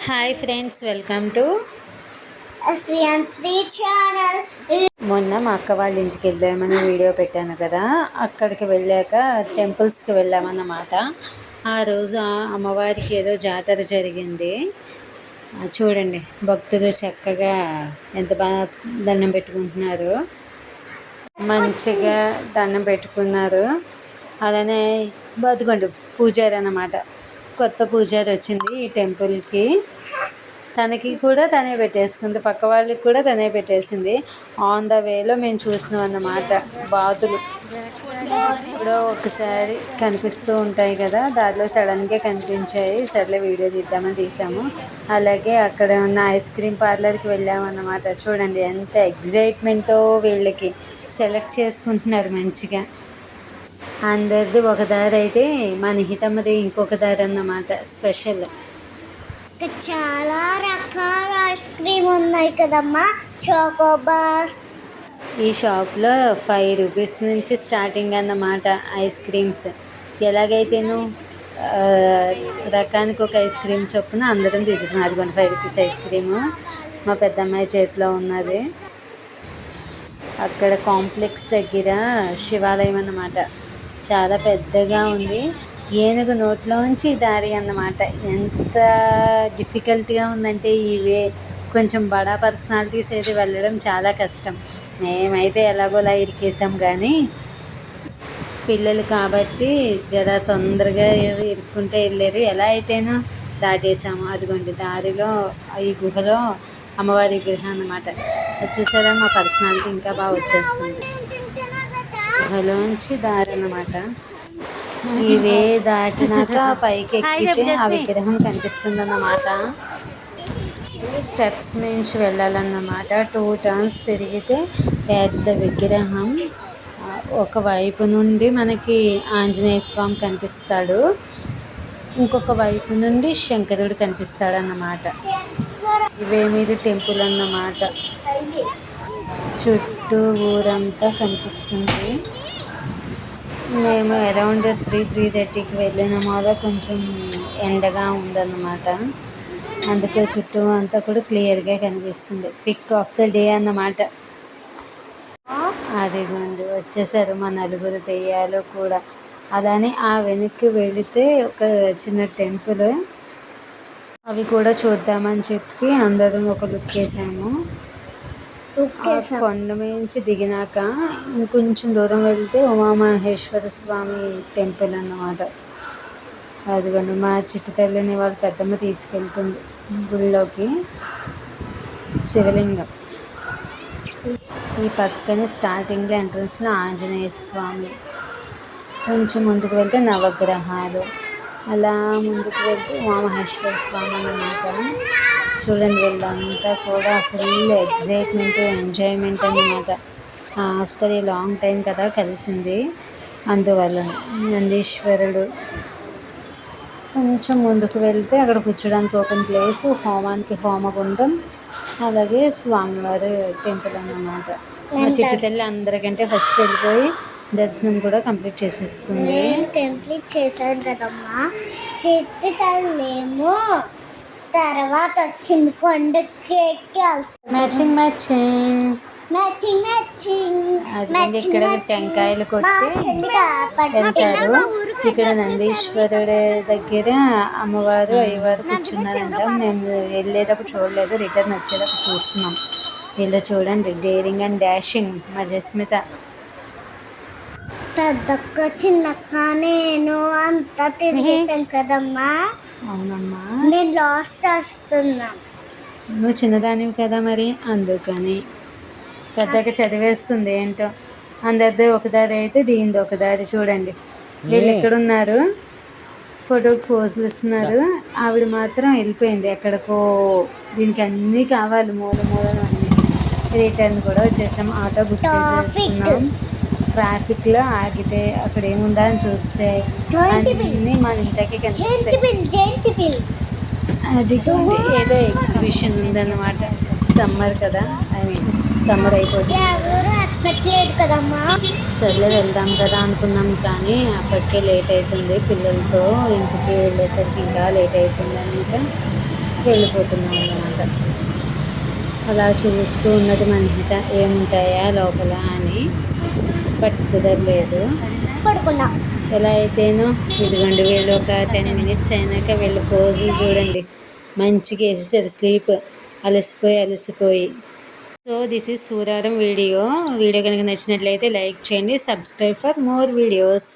Hi friends, welcome to Shri channel. మొన్న మా అక్క వాళ్ళ ఇంటికి వెళ్ళామని వీడియో పెట్టాను కదా. అక్కడికి వెళ్ళాక టెంపుల్స్కి వెళ్ళామన్నమాట. ఆ రోజు అమ్మవారికి ఏదో జాతర జరిగింది. చూడండి, భక్తులు చక్కగా ఎంత బాగా దండం పెట్టుకుంటున్నారు, మంచిగా దండం పెట్టుకున్నారు. అలానే బతుకోండి పూజారి అన్నమాట. కొత్త పూజారి వచ్చింది ఈ టెంపుల్కి. తనకి కూడా తనే పెట్టేసుకుంది, పక్క వాళ్ళకి కూడా తనే పెట్టేసింది. ఆన్ ద వేలో మేము చూసినాం అన్నమాట. బాతులు ఇప్పుడు ఒకసారి కనిపిస్తూ ఉంటాయి కదా, దారిలో సడన్గా కనిపించాయి. సర్లే వీడియో తీద్దామని తీసాము. అలాగే అక్కడ ఉన్న ఐస్ క్రీమ్ పార్లర్కి వెళ్ళామన్నమాట. చూడండి ఎంత ఎగ్జైట్మెంటో, వీళ్ళకి సెలెక్ట్ చేసుకుంటున్నారు మంచిగా. అందరిది ఒక దారి అయితే మా నిహితమ్మది ఇంకొక దారి అన్నమాట. స్పెషల్ చాలా రకాల ఐస్ క్రీమ్ ఉన్నాయి కదమ్మా. చాకోబార్. ఈ షాప్లో 5 రూపీస్ నుంచి స్టార్టింగ్ అన్నమాట ఐస్ క్రీమ్స్. ఎలాగైతేను రకానికి ఒక ఐస్ క్రీమ్ చొప్పున అందరం తీసేసాం. అదిగోండి 5 రూపీస్ ఐస్ క్రీము మా పెద్దమ్మాయి చేతిలో ఉన్నది. అక్కడ కాంప్లెక్స్ దగ్గర శివాలయం అన్నమాట. చాలా పెద్దగా ఉంది. ఏనుగు నోట్లోంచి దారి అన్నమాట. ఎంత డిఫికల్ట్గా ఉందంటే ఇవే కొంచెం బడా పర్సనాలిటీస్ అయితే వెళ్ళడం చాలా కష్టం. మేమైతే ఎలాగోలా ఇరికేసాం, కానీ పిల్లలు కాబట్టి జర తొందరగా ఇరుక్కుంటే వెళ్ళారు. ఎలా అయితేనో దాటేసాము. అదిగోండి దారిలో ఈ గుహలో అమ్మవారి విగ్రహం అన్నమాట. చూసారా, మా పర్సనాలిటీ ఇంకా బాగా వచ్చేస్తుంది. గుహలోంచి దారి అన్నమాట. ఇవే దాటినాక పైకి ఎక్కితే ఆ విగ్రహం కనిపిస్తుంది అన్నమాట. స్టెప్స్ నుంచి వెళ్ళాలన్నమాట. 2 టర్న్స్ తిరిగితే పెద్ద విగ్రహం. ఒకవైపు నుండి మనకి ఆంజనేయ స్వామి కనిపిస్తాడు, ఇంకొక వైపు నుండి శంకరుడు కనిపిస్తాడు అన్నమాట. ఇవే మీద టెంపుల్ అన్నమాట. చుట్టూ ఊరంతా కనిపిస్తుంది. మేము అరౌండ్ 3:30కి వెళ్ళినాము. అలా కొంచెం ఎండగా ఉందన్నమాట. అందుకే చుట్టూ అంతా కూడా క్లియర్గా కనిపిస్తుంది. పిక్ ఆఫ్ ద డే అన్నమాట. అదిగోండి వచ్చేసారు మా నలుగురు దెయ్యాలు కూడా. అలానే ఆ వెనక్కి వెళితే ఒక చిన్న టెంపుల్, అవి కూడా చూద్దామని చెప్పి అందరం ఒక లుక్ వేసాము. కొండ నుంచి దిగినాక ఇంకొంచెం దూరం వెళ్తే ఉమామహేశ్వర స్వామి టెంపుల్ అన్నమాట. అదిగోండి మా చిట్టి తల్లిని వాళ్ళ పెద్దమ్మ తీసుకెళ్తుంది గుళ్ళోకి. శివలింగం ఈ పక్కనే స్టార్టింగ్లో ఎంట్రన్స్లో ఆంజనేయ స్వామి. కొంచెం ముందుకు వెళ్తే నవగ్రహాలు. అలా ముందుకు వెళ్తే ఉమామహేశ్వర స్వామి అన్నమాట. చూడండి, వీళ్ళంతా కూడా ఫుల్ ఎగ్జైట్మెంట్, ఎంజాయ్మెంట్ అన్నమాట. ఆఫ్టర్ ఏ లాంగ్ టైం కదా కలిసింది, అందువల్ల. నందీశ్వరుడు. కొంచెం ముందుకు వెళ్తే అక్కడ కూర్చోడానికి ఓపెన్ ప్లేస్, హోమానికి హోమగుండం, అలాగే స్వామివారి టెంపుల్ అన్నమాట. మా చిట్టి తల్లి అందరికంటే ఫస్ట్ వెళ్ళిపోయి దర్శనం కూడా కంప్లీట్ చేసేసుకుంది. నేను కంప్లీట్ చేశాను కదమ్మా. చిట్టి తల్లేమో తర్వాత వచ్చింది కొండకి ఎక్కి మ్యాచింగ్ మ్యాచింగ్ మ్యాచింగ్ మ్యాచింగ్ ఇక్కడ టెంకాయలు కొట్టి వెళ్తారు. ఇక్కడ నందీశ్వరుడి దగ్గర అమ్మవారు అయ్యవారు కూర్చున్నారంట. మేము వెళ్ళేటప్పుడు చూడలేదు, రిటర్న్ వచ్చేటప్పుడు చూస్తున్నాం. వీళ్ళు చూడండి, డేరింగ్ అండ్ డాషింగ్ మా జస్మిత. పెద్దక్క చిన్నక్క నేను అంతా తిరిగేసాం కదమ్మా. అవునమ్మా, నేను లాస్ట్ వస్తున్నా. నువ్వు చిన్నదానివి కదా, మరి అందుకని. పెద్దగా చదివేస్తుంది ఏంటో. అందరిది ఒక దారి అయితే దీనిది ఒక దారి. చూడండి, వీళ్ళు ఎక్కడున్నారు, ఫోటోకి పోజులు ఇస్తున్నారు. ఆవిడ మాత్రం వెళ్ళిపోయింది ఎక్కడికో. దీనికి అన్నీ కావాలి, మూలలు అన్నీ. రిటర్న్ కూడా వచ్చేసాం. ఆటో బుక్ చేసేసుకున్నాం. ట్రాఫిక్లో ఆగితే అక్కడ ఏముందా అని చూస్తే అన్నీ మన ఇంతకి కనిపిస్తాయి. అది ఏదో ఎగ్జిబిషన్ ఉందన్నమాట. సమ్మర్ కదా, ఐ మీన్ సమ్మర్ అయిపోతుంది. సర్లే వెళ్దాం కదా అనుకున్నాం, కానీ అప్పటికే లేట్ అవుతుంది. పిల్లలతో ఇంటికి వెళ్ళేసరికి ఇంకా లేట్ అవుతుందని ఇంకా వెళ్ళిపోతున్నాం అన్నమాట. అలా చూస్తూ ఉన్నది మనిహిత ఏముంటాయా లోపల అని, బట్ కుదరలేదు. పడుకున్నా. ఎలా అయితేనో ఇదిగోండి వీళ్ళు ఒక 10 minutes అయినాక వీళ్ళు పోజులు చూడండి, మంచిగా వేసేసారు స్లీప్, అలసిపోయి. So this is Suraram video కనుక నచ్చినట్లయితే లైక్ చేయండి, సబ్స్క్రైబ్ ఫర్ మోర్ వీడియోస్.